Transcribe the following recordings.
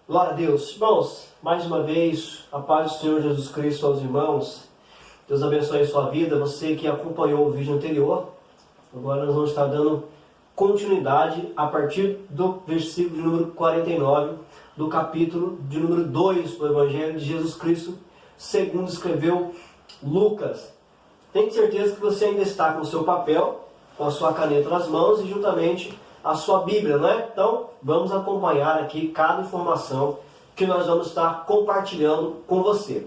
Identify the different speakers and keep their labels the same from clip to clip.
Speaker 1: Glória a Deus. Irmãos, mais uma vez, a paz do Senhor Jesus Cristo aos irmãos. Deus abençoe a sua vida. Você que acompanhou o vídeo anterior, agora nós vamos estar dando continuidade a partir do versículo de número 49, do capítulo de número 2 do Evangelho de Jesus Cristo, segundo escreveu Lucas. Tenho certeza que você ainda está com o seu papel, com a sua caneta nas mãos e juntamente a sua Bíblia, não é? Então, vamos acompanhar aqui cada informação que nós vamos estar compartilhando com você,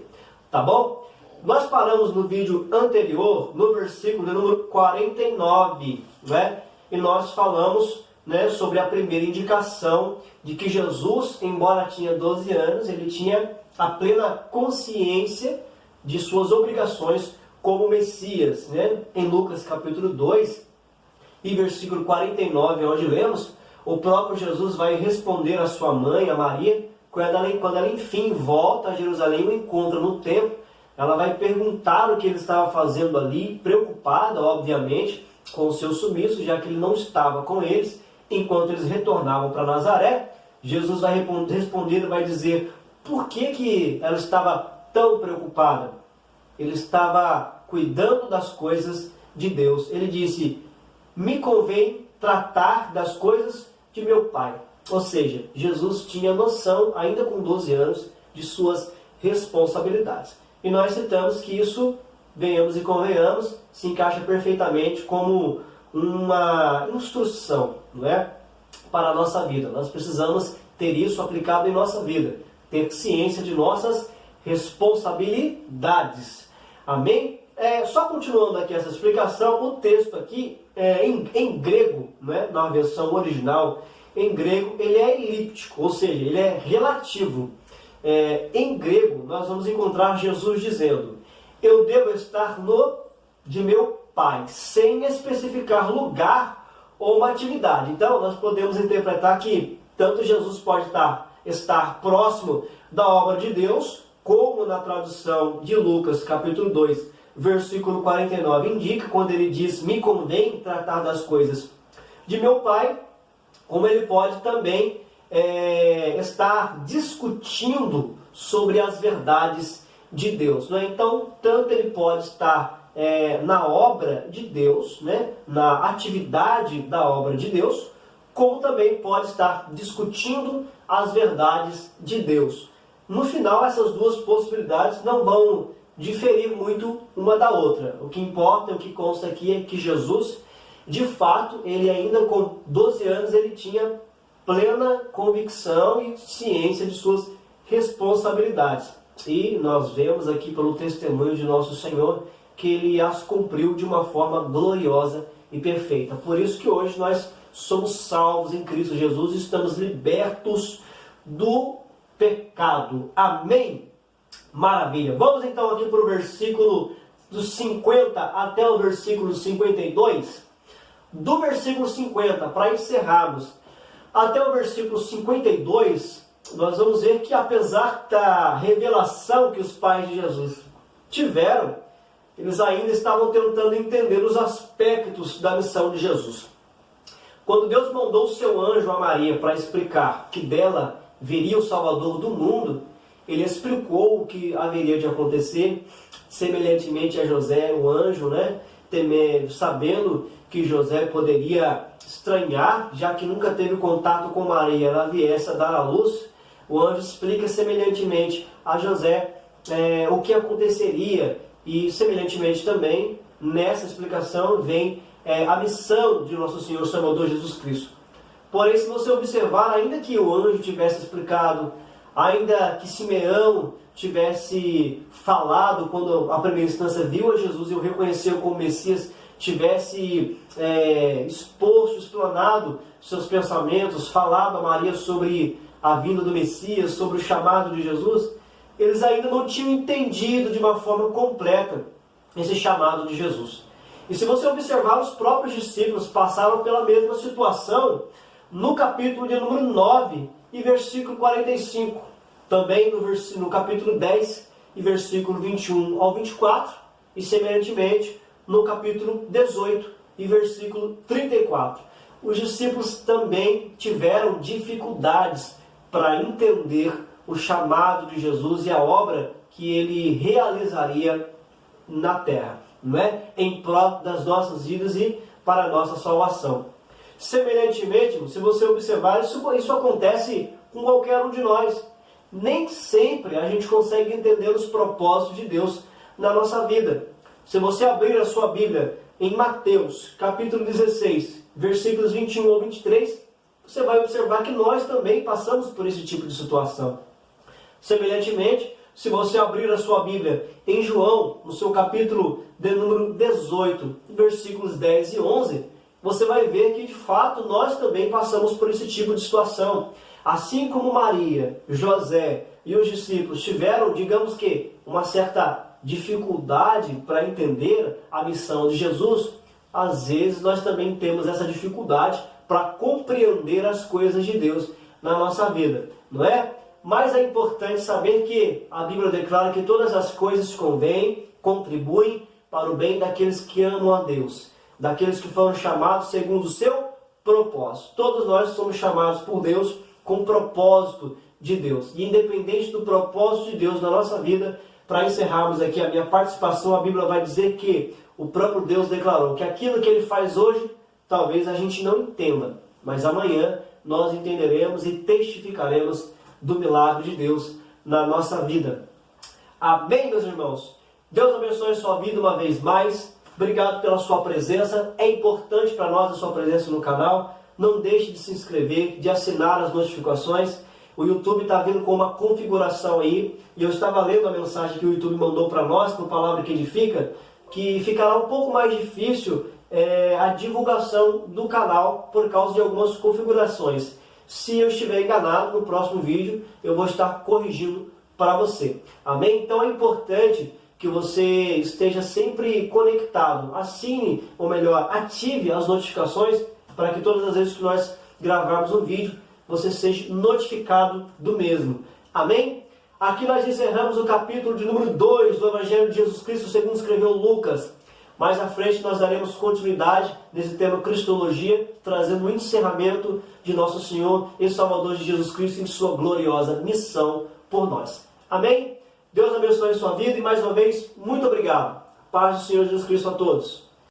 Speaker 1: tá bom? Nós paramos no vídeo anterior, no versículo de número 49, né? E nós falamos, né, sobre a primeira indicação de que Jesus, embora tinha 12 anos, ele tinha a plena consciência de suas obrigações como Messias, né? Em Lucas capítulo 2, e versículo 49, onde lemos, o próprio Jesus vai responder à sua mãe, a Maria, quando ela enfim volta a Jerusalém e o encontra no templo. Ela vai perguntar o que ele estava fazendo ali, preocupada, obviamente, com o seu sumiço, já que ele não estava com eles, enquanto eles retornavam para Nazaré. Jesus vai responder e vai dizer por que ela estava tão preocupada. Ele estava cuidando das coisas de Deus. Ele disse: me convém tratar das coisas de meu Pai. Ou seja, Jesus tinha noção, ainda com 12 anos, de suas responsabilidades. E nós citamos que isso, venhamos e convenhamos, se encaixa perfeitamente como uma instrução, não é? Para a nossa vida. Nós precisamos ter isso aplicado em nossa vida. Ter ciência de nossas responsabilidades. Amém? Só continuando aqui essa explicação, o texto aqui, em grego, né, na versão original, em grego, ele é elíptico, ou seja, ele é relativo. Em grego, nós vamos encontrar Jesus dizendo: eu devo estar no de meu Pai, sem especificar lugar ou uma atividade. Então, nós podemos interpretar que tanto Jesus pode estar próximo da obra de Deus, como na tradução de Lucas, capítulo 2, versículo 49 indica, quando ele diz: me convém tratar das coisas de meu Pai, como ele pode também estar discutindo sobre as verdades de Deus, né? Então, tanto ele pode estar na obra de Deus, né? Na atividade da obra de Deus, como também pode estar discutindo as verdades de Deus. No final, essas duas possibilidades não vão diferir muito uma da outra. O que importa, o que consta aqui é que Jesus, de fato, ele ainda com 12 anos, ele tinha plena convicção e ciência de suas responsabilidades. E nós vemos aqui pelo testemunho de nosso Senhor que ele as cumpriu de uma forma gloriosa e perfeita. Por isso que hoje nós somos salvos em Cristo Jesus e estamos libertos do pecado. Amém? Maravilha. Vamos então aqui para o versículo dos 50 até o versículo 52. Do versículo 50, para encerrarmos, até o versículo 52, nós vamos ver que apesar da revelação que os pais de Jesus tiveram, eles ainda estavam tentando entender os aspectos da missão de Jesus. Quando Deus mandou o seu anjo a Maria para explicar que dela viria o Salvador do mundo, ele explicou o que haveria de acontecer, semelhantemente a José, o anjo, né? Sabendo que José poderia estranhar, já que nunca teve contato com Maria, ela viesse a dar à luz, o anjo explica semelhantemente a José o que aconteceria, e semelhantemente também, nessa explicação, vem a missão de nosso Senhor Salvador Jesus Cristo. Porém, se você observar, ainda que o anjo tivesse explicado, ainda que Simeão tivesse falado, quando a primeira instância viu a Jesus e o reconheceu como Messias, tivesse exposto, explanado seus pensamentos, falado a Maria sobre a vinda do Messias, sobre o chamado de Jesus, eles ainda não tinham entendido de uma forma completa esse chamado de Jesus. E se você observar, os próprios discípulos passaram pela mesma situação no capítulo de número 9 e versículo 45. Também no capítulo 10 e versículo 21 ao 24. E semelhantemente no capítulo 18 e versículo 34. Os discípulos também tiveram dificuldades para entender o chamado de Jesus e a obra que ele realizaria na terra, não é? Em prol das nossas vidas e para a nossa salvação. Semelhantemente, se você observar, isso acontece com qualquer um de nós. Nem sempre a gente consegue entender os propósitos de Deus na nossa vida. Se você abrir a sua Bíblia em Mateus, capítulo 16, versículos 21 ao 23, você vai observar que nós também passamos por esse tipo de situação. Semelhantemente, se você abrir a sua Bíblia em João, no seu capítulo de número 18, versículos 10 e 11, você vai ver que de fato nós também passamos por esse tipo de situação. Assim como Maria, José e os discípulos tiveram, digamos que, uma certa dificuldade para entender a missão de Jesus, às vezes nós também temos essa dificuldade para compreender as coisas de Deus na nossa vida, não é? Mas é importante saber que a Bíblia declara que todas as coisas convêm, contribuem para o bem daqueles que amam a Deus, daqueles que foram chamados segundo o seu propósito. Todos nós somos chamados por Deus com o propósito de Deus. E independente do propósito de Deus na nossa vida, para encerrarmos aqui a minha participação, a Bíblia vai dizer que o próprio Deus declarou que aquilo que Ele faz hoje, talvez a gente não entenda, mas amanhã nós entenderemos e testificaremos do milagre de Deus na nossa vida. Amém, meus irmãos? Deus abençoe a sua vida uma vez mais. Obrigado pela sua presença. É importante para nós a sua presença no canal. Não deixe de se inscrever, de assinar as notificações. O YouTube está vindo com uma configuração aí. E eu estava lendo a mensagem que o YouTube mandou para nós, no Palavra que Edifica, que ficará um pouco mais difícil a divulgação do canal por causa de algumas configurações. Se eu estiver enganado, no próximo vídeo eu vou estar corrigindo para você. Amém? Então é importante que você esteja sempre conectado. Assine, ou melhor, ative as notificações para que todas as vezes que nós gravarmos um vídeo, você seja notificado do mesmo. Amém? Aqui nós encerramos o capítulo de número 2 do Evangelho de Jesus Cristo, segundo escreveu Lucas. Mais à frente nós daremos continuidade nesse tema Cristologia, trazendo o encerramento de nosso Senhor e Salvador de Jesus Cristo em sua gloriosa missão por nós. Amém? Deus abençoe a sua vida e mais uma vez, muito obrigado. Paz do Senhor Jesus Cristo a todos.